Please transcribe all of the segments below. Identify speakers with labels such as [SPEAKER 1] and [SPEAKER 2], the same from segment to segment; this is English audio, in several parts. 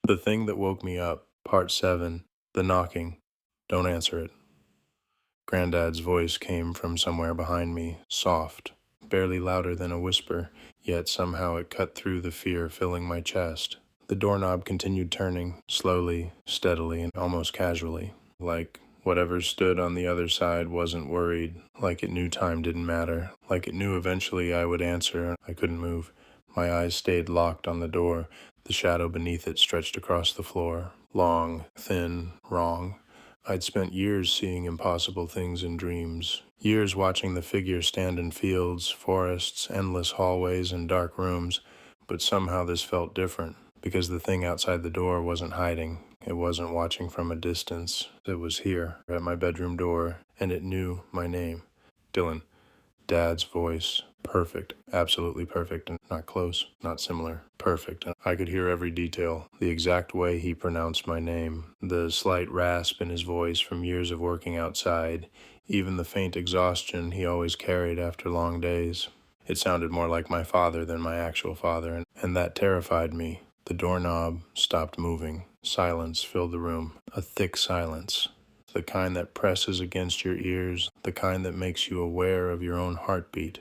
[SPEAKER 1] The Thing That Woke Me Up, Part 7, The Knocking. Don't answer it. Granddad's voice came from somewhere behind me, soft, barely louder than a whisper, yet somehow it cut through the fear filling my chest. The doorknob continued turning, slowly, steadily, and almost casually, like whatever stood on the other side wasn't worried, like it knew time didn't matter, like it knew eventually I would answer. I couldn't move. My eyes stayed locked on the door. The shadow beneath it stretched across the floor. Long, thin, wrong. I'd spent years seeing impossible things in dreams. Years watching the figure stand in fields, forests, endless hallways, and dark rooms. But somehow this felt different, because the thing outside the door wasn't hiding. It wasn't watching from a distance. It was here, at my bedroom door, and it knew my name. Dylan. Dad's voice. Perfect. Absolutely perfect. And not close, not similar. Perfect. I could hear every detail. The exact way he pronounced my name. The slight rasp in his voice from years of working outside. Even the faint exhaustion he always carried after long days. It sounded more like my father than my actual father, and that terrified me. The doorknob stopped moving. Silence filled the room. A thick silence. The kind that presses against your ears, the kind that makes you aware of your own heartbeat.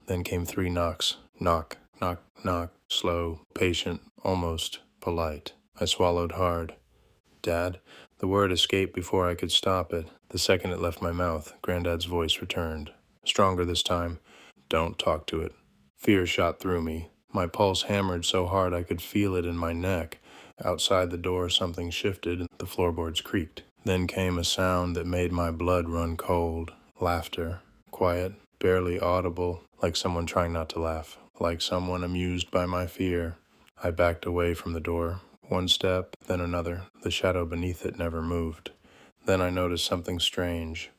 [SPEAKER 1] Then came 3 knocks. Knock, knock, knock, slow, patient, almost polite. I swallowed hard. Dad? The word escaped before I could stop it. The second it left my mouth, Granddad's voice returned. Stronger this time. Don't talk to it. Fear shot through me. My pulse hammered so hard I could feel it in my neck. Outside the door something shifted and the floorboards creaked. Then came a sound that made my blood run cold. Laughter. Quiet, barely audible, like someone trying not to laugh. Like someone amused by my fear. I backed away from the door. One step, then another. The shadow beneath it never moved. Then I noticed something strange.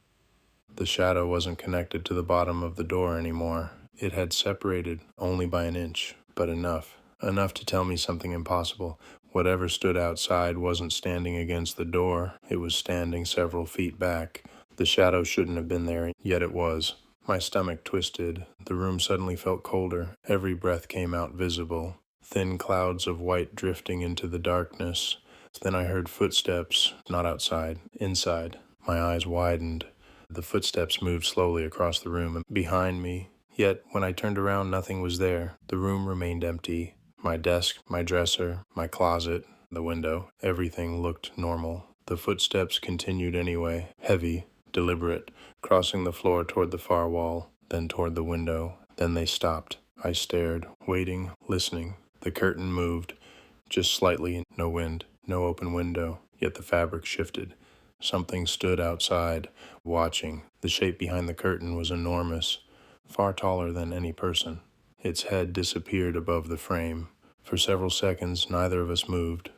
[SPEAKER 1] The shadow wasn't connected to the bottom of the door anymore. It had separated only by an inch, but enough. Enough to tell me something impossible. Whatever stood outside wasn't standing against the door. It was standing several feet back. The shadow shouldn't have been there, yet it was. My stomach twisted. The room suddenly felt colder. Every breath came out visible. Thin clouds of white drifting into the darkness. Then I heard footsteps, not outside, inside. My eyes widened. The footsteps moved slowly across the room and behind me. Yet, when I turned around, nothing was there. The room remained empty. My desk, my dresser, my closet, the window, everything looked normal. The footsteps continued anyway, heavy, deliberate, crossing the floor toward the far wall, then toward the window. Then they stopped. I stared, waiting, listening. The curtain moved, just slightly, no wind, no open window, yet the fabric shifted. Something stood outside, watching. The shape behind the curtain was enormous, far taller than any person. Its head disappeared above the frame. For several seconds, neither of us moved.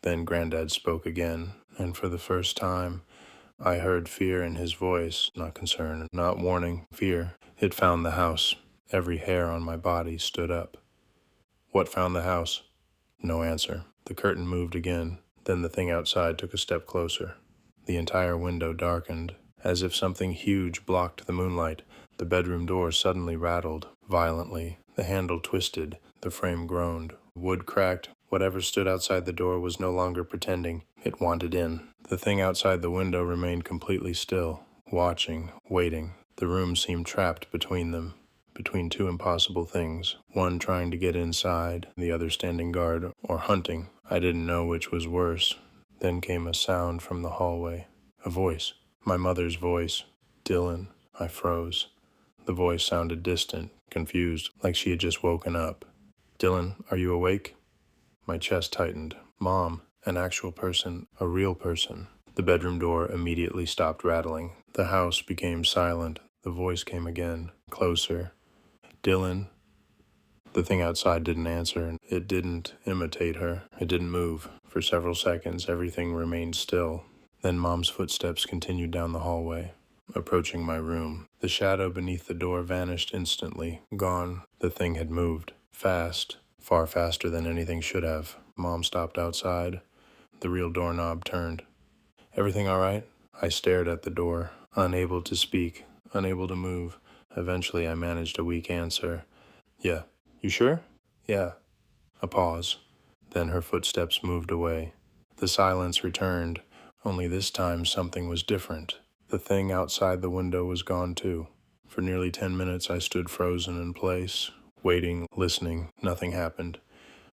[SPEAKER 1] Then Granddad spoke again, and for the first time, I heard fear in his voice, not concern, not warning, fear. It found the house. Every hair on my body stood up. What found the house? No answer. The curtain moved again. Then the thing outside took a step closer. The entire window darkened, as if something huge blocked the moonlight. The bedroom door suddenly rattled, violently. The handle twisted. The frame groaned. Wood cracked. Whatever stood outside the door was no longer pretending. It wanted in. The thing outside the window remained completely still, watching, waiting. The room seemed trapped between them, between 2 impossible things, one trying to get inside, the other standing guard or hunting. I didn't know which was worse. Then came a sound from the hallway. A voice. My mother's voice. Dylan. I froze. The voice sounded distant, confused, like she had just woken up. Dylan, are you awake? My chest tightened. Mom, an actual person, a real person. The bedroom door immediately stopped rattling. The house became silent. The voice came again, closer. Dylan. The thing outside didn't answer. It didn't imitate her. It didn't move. For several seconds, everything remained still. Then Mom's footsteps continued down the hallway, approaching my room. The shadow beneath the door vanished instantly. Gone. The thing had moved. Fast. Far faster than anything should have. Mom stopped outside. The real doorknob turned. Everything all right? I stared at the door, unable to speak, unable to move. Eventually, I managed a weak answer. Yeah. You sure? Yeah. A pause. Then her footsteps moved away. The silence returned, only this time something was different. The thing outside the window was gone too. For nearly 10 minutes I stood frozen in place, waiting, listening. Nothing happened.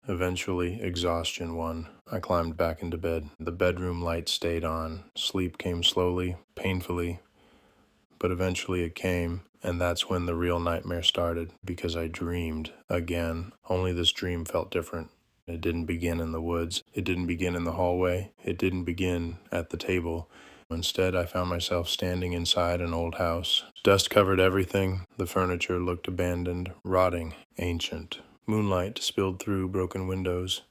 [SPEAKER 1] Eventually, exhaustion won. I climbed back into bed. The bedroom light stayed on. Sleep came slowly, painfully, but eventually it came, and that's when the real nightmare started, because I dreamed again. Only this dream felt different. It didn't begin in the woods. It didn't begin in the hallway. It didn't begin at the table. Instead, I found myself standing inside an old house. Dust covered everything. The furniture looked abandoned, rotting, ancient. Moonlight spilled through broken windows.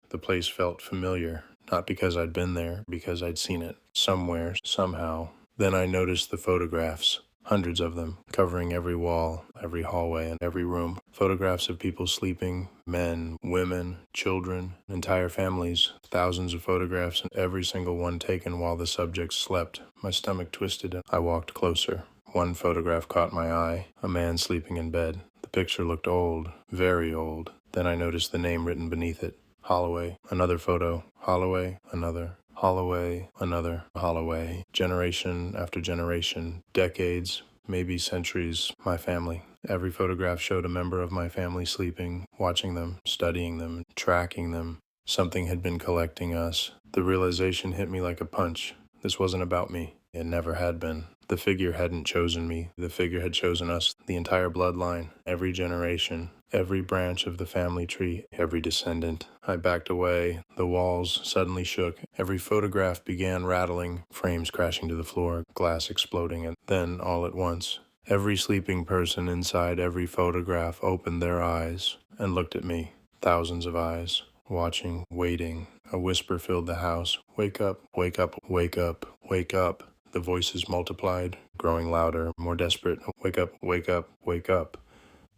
[SPEAKER 1] The place felt familiar, not because I'd been there, because I'd seen it somewhere, somehow. Then I noticed the photographs. Hundreds of them, covering every wall, every hallway, and every room. Photographs of people sleeping, men, women, children, entire families. Thousands of photographs, and every single one taken while the subjects slept. My stomach twisted, and I walked closer. One photograph caught my eye, a man sleeping in bed. The picture looked old, very old. Then I noticed the name written beneath it. Holloway. Another photo. Holloway. Another. Holloway, another Holloway, generation after generation, decades, maybe centuries, my family. Every photograph showed a member of my family sleeping, watching them, studying them, tracking them. Something had been collecting us. The realization hit me like a punch. This wasn't about me. It never had been. The figure hadn't chosen me. The figure had chosen us, the entire bloodline, every generation, every branch of the family tree, every descendant. I backed away. The walls suddenly shook. Every photograph began rattling, frames crashing to the floor, glass exploding, and then, all at once, every sleeping person inside every photograph opened their eyes and looked at me. Thousands of eyes, watching, waiting. A whisper filled the house. Wake up, wake up, wake up, wake up. The voices multiplied, growing louder, more desperate. Wake up, wake up, wake up.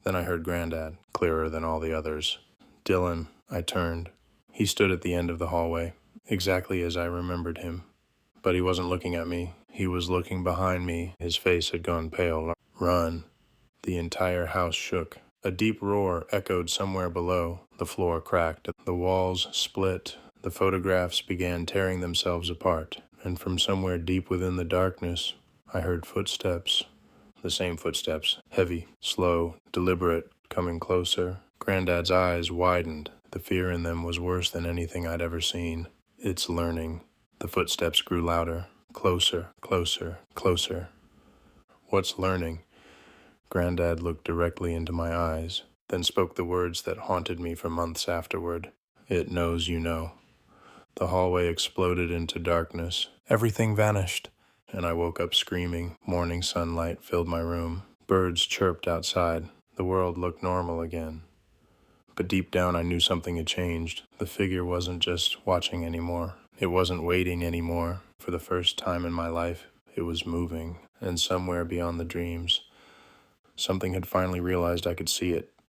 [SPEAKER 1] Then I heard Granddad, clearer than all the others. Dylan, I turned. He stood at the end of the hallway, exactly as I remembered him. But he wasn't looking at me. He was looking behind me. His face had gone pale. Run. The entire house shook. A deep roar echoed somewhere below. The floor cracked. The walls split. The photographs began tearing themselves apart. And from somewhere deep within the darkness, I heard footsteps. The same footsteps, heavy, slow, deliberate, coming closer. Granddad's eyes widened. The fear in them was worse than anything I'd ever seen. It's learning. The footsteps grew louder, closer, closer, closer. What's learning? Granddad looked directly into my eyes, then spoke the words that haunted me for months afterward. It knows you know. The hallway exploded into darkness. Everything vanished, and I woke up screaming. Morning sunlight filled my room. Birds chirped outside. The world looked normal again. But deep down I knew something had changed. The figure wasn't just watching anymore. It wasn't waiting anymore. For the first time in my life, it was moving, and somewhere beyond the dreams, something had finally realized I could see it.